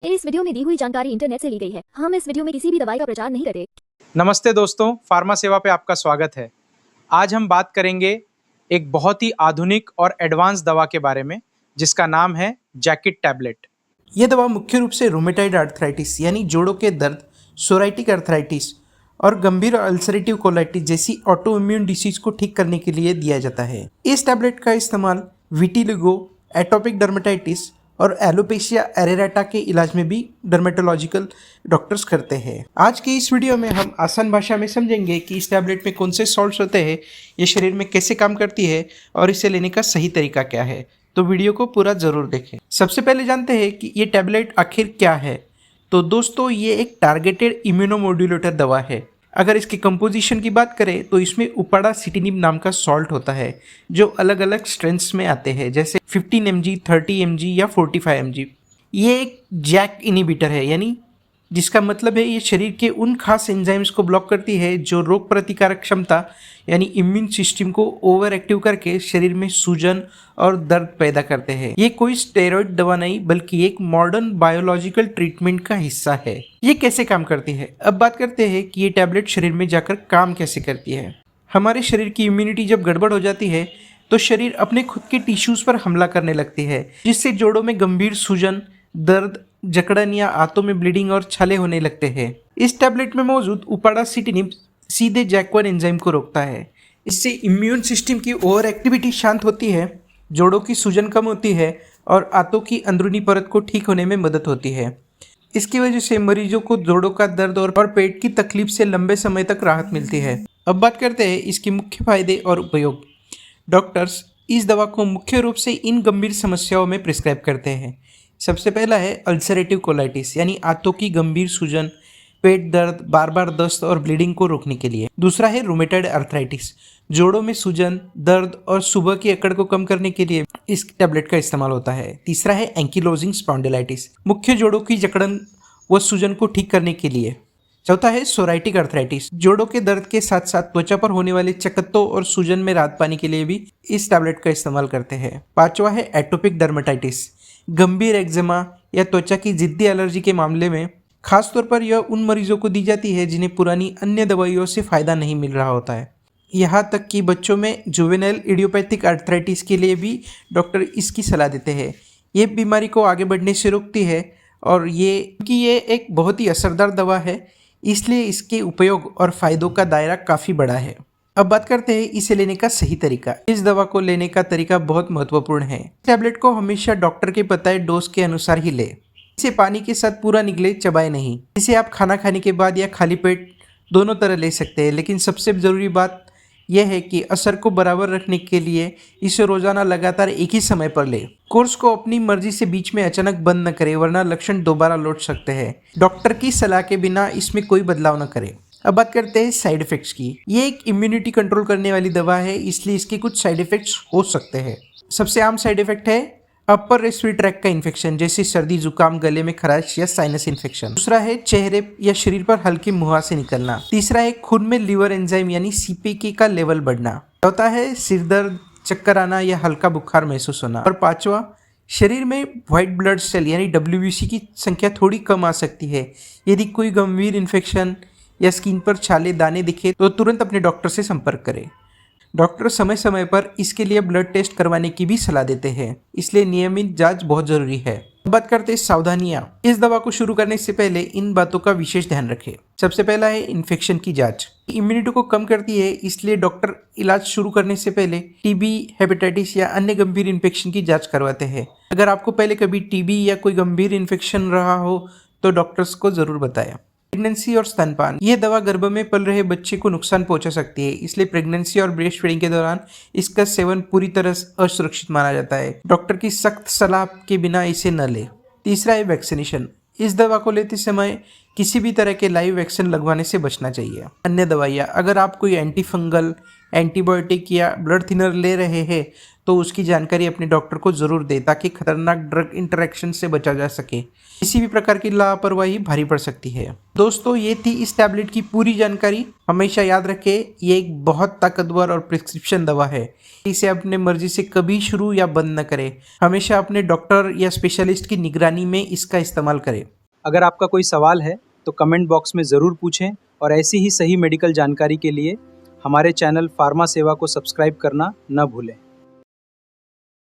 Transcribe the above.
इस वीडियो में दी हुई जानकारी इंटरनेट से ली गई है। हम इस वीडियो में किसी भी दवाई का प्रचार नहीं करते। नमस्ते दोस्तों, फार्मा सेवा पे आपका स्वागत है। आज हम बात करेंगे एक बहुत ही आधुनिक और एडवांस दवा के बारे में जिसका नाम है जैकेट टैबलेट। यह दवा मुख्य रूप से रूमेटॉइड आर्थराइटिस यानी जोड़ों के दर्द, सोराइटिक आर्थराइटिस और गंभीर अल्सरेटिव कोलाइटिस जैसी ऑटो इम्यून डिसीज को ठीक करने के लिए दिया जाता है। इस टैबलेट का इस्तेमाल विटिलिगो, एटोपिक डर्मेटाइटिस और एलोपेशिया एरेराटा के इलाज में भी डर्मेटोलॉजिकल डॉक्टर्स करते हैं। आज की इस वीडियो में हम आसान भाषा में समझेंगे कि इस टैबलेट में कौन से सॉल्ट्स होते हैं, ये शरीर में कैसे काम करती है और इसे लेने का सही तरीका क्या है। तो वीडियो को पूरा ज़रूर देखें। सबसे पहले जानते हैं कि ये टैबलेट आखिर क्या है। तो दोस्तों, ये एक टारगेटेड इम्यूनोमोड्यूलेटर दवा है। अगर इसकी कंपोजिशन की बात करें तो इसमें उपाडासिटिनिब नाम का सॉल्ट होता है जो अलग अलग स्ट्रेंथ्स में आते हैं, जैसे 15 mg, 30 mg या 45 mg। ये एक जैक इनिबिटर है, यानी जिसका मतलब है ये शरीर के उन खास एंजाइम्स को ब्लॉक करती है जो रोग प्रतिकारक क्षमता यानी इम्यून सिस्टम को ओवर एक्टिव करके शरीर में सूजन और दर्द पैदा करते हैं। ये कोई स्टेरॉइड दवा नहीं बल्कि एक मॉडर्न बायोलॉजिकल ट्रीटमेंट का हिस्सा है। ये कैसे काम करती है, अब बात करते हैं कि ये टैबलेट शरीर में जाकर काम कैसे करती है। हमारे शरीर की इम्यूनिटी जब गड़बड़ हो जाती है तो शरीर अपने खुद के टिश्यूज पर हमला करने लगती है, जिससे जोड़ों में गंभीर सूजन, दर्द, जकड़न या आंतों में ब्लीडिंग और छाले होने लगते हैं। इस टैबलेट में मौजूद उपाडासिटिनिब सीधे जैक1 एंजाइम को रोकता है। इससे इम्यून सिस्टम की ओवर एक्टिविटी शांत होती है, जोड़ों की सूजन कम होती है और आंतों की अंदरूनी परत को ठीक होने में मदद होती है। इसकी वजह से मरीजों को जोड़ों का दर्द और पेट की तकलीफ से लंबे समय तक राहत मिलती है। अब बात करते हैं इसके मुख्य फायदे और उपयोग। डॉक्टर्स इस दवा को मुख्य रूप से इन गंभीर समस्याओं में प्रिस्क्राइब करते हैं। सबसे पहला है अल्सरेटिव कोलाइटिस यानी आंतों की गंभीर सूजन, पेट दर्द, बार बार दस्त और ब्लीडिंग को रोकने के लिए। दूसरा है रूमेटॉइड आर्थराइटिस, जोड़ों में सूजन, दर्द और सुबह की अकड़ को कम करने के लिए इस टैबलेट का इस्तेमाल होता है। तीसरा है एंकिलोजिंग स्पॉन्डिलाइटिस, मुख्य जोड़ों की जकड़न व सूजन को ठीक करने के लिए। चौथा है सोराइटिक आर्थराइटिस, जोड़ों के दर्द के साथ साथ त्वचा पर होने वाले चकत्तों और सूजन में राहत पाने के लिए भी इस टैबलेट का इस्तेमाल करते हैं। पांचवा है एटोपिक डर्मेटाइटिस, गंभीर एक्जिमा या त्वचा की जिद्दी एलर्जी के मामले में खासतौर पर यह उन मरीजों को दी जाती है जिन्हें पुरानी अन्य दवाइयों से फायदा नहीं मिल रहा होता है। यहाँ तक कि बच्चों में जुवेनाइल इडियोपैथिक आर्थराइटिस के लिए भी डॉक्टर इसकी सलाह देते हैं। ये बीमारी को आगे बढ़ने से रोकती है और ये एक बहुत ही असरदार दवा है, इसलिए इसके उपयोग और फायदों का दायरा काफ़ी बड़ा है। अब बात करते हैं इसे लेने का सही तरीका। इस दवा को लेने का तरीका बहुत महत्वपूर्ण है। टैबलेट को हमेशा डॉक्टर के बताए डोज के अनुसार ही ले। इसे पानी के साथ पूरा निगले, चबाए नहीं। इसे आप खाना खाने के बाद या खाली पेट दोनों तरह ले सकते हैं, लेकिन सबसे ज़रूरी बात यह है कि असर को बराबर रखने के लिए इसे रोजाना लगातार एक ही समय पर ले। कोर्स को अपनी मर्जी से बीच में अचानक बंद न करें, वरना लक्षण दोबारा लौट सकते हैं। डॉक्टर की सलाह के बिना इसमें कोई बदलाव न करें। अब बात करते हैं साइड इफेक्ट्स की। ये एक इम्यूनिटी कंट्रोल करने वाली दवा है, इसलिए इसके कुछ साइड इफेक्ट्स हो सकते हैं। सबसे आम साइड इफेक्ट है अपर रेस्पिरेटरी ट्रैक्ट का इन्फेक्शन, जैसे सर्दी, जुकाम, गले में खराश या साइनस इन्फेक्शन। दूसरा है चेहरे या शरीर पर हल्की मुहासे निकलना। तीसरा है खून में लिवर एंजाइम यानी सीपीके का लेवल बढ़ना। चौथा है सिर दर्द, चक्कर आना या हल्का बुखार महसूस होना। और पांचवा, शरीर में व्हाइट ब्लड सेल यानी WBC की संख्या थोड़ी कम आ सकती है। यदि कोई गंभीर इन्फेक्शन या स्किन पर छाले, दाने दिखे तो तुरंत अपने डॉक्टर से संपर्क करें। डॉक्टर समय समय पर इसके लिए ब्लड टेस्ट करवाने की भी सलाह देते हैं, इसलिए नियमित जांच बहुत जरूरी है। बात करते हैं सावधानियां। इस दवा को शुरू करने से पहले इन बातों का विशेष ध्यान रखें। सबसे पहला है इन्फेक्शन की जांच। इम्यूनिटी को कम करती है, इसलिए डॉक्टर इलाज शुरू करने से पहले टीबी, हेपेटाइटिस या अन्य गंभीर इन्फेक्शन की जांच करवाते हैं। अगर आपको पहले कभी टीबी या कोई गंभीर इन्फेक्शन रहा हो तो डॉक्टर्स को जरूर बताएं। प्रेगनेंसी और स्तनपान, यह दवा गर्भ में पल रहे बच्चे को नुकसान पहुंचा सकती है, इसलिए प्रेगनेंसी और ब्रेस्ट फीडिंग के दौरान इसका सेवन पूरी तरह असुरक्षित माना जाता है। डॉक्टर की सख्त सलाह के बिना इसे न ले। तीसरा है वैक्सीनेशन। इस दवा को लेते समय किसी भी तरह के लाइव वैक्सीन लगवाने से बचना चाहिए। अन्य दवाइयाँ, अगर आप कोई एंटी फंगल, एंटीबायोटिक या ब्लड थिनर ले रहे हैं तो उसकी जानकारी अपने डॉक्टर को ज़रूर दें ताकि खतरनाक ड्रग इंटरेक्शन से बचा जा सके। किसी भी प्रकार की लापरवाही भारी पड़ सकती है। दोस्तों, ये थी इस टैबलेट की पूरी जानकारी। हमेशा याद रखें, ये एक बहुत ताकतवर और प्रिस्क्रिप्शन दवा है। इसे अपने मर्जी से कभी शुरू या बंद न करें। हमेशा अपने डॉक्टर या स्पेशलिस्ट की निगरानी में इसका इस्तेमाल करें। अगर आपका कोई सवाल है तो कमेंट बॉक्स में ज़रूर पूछें और ऐसी ही सही मेडिकल जानकारी के लिए हमारे चैनल फार्मा सेवा को सब्सक्राइब करना न भूलें।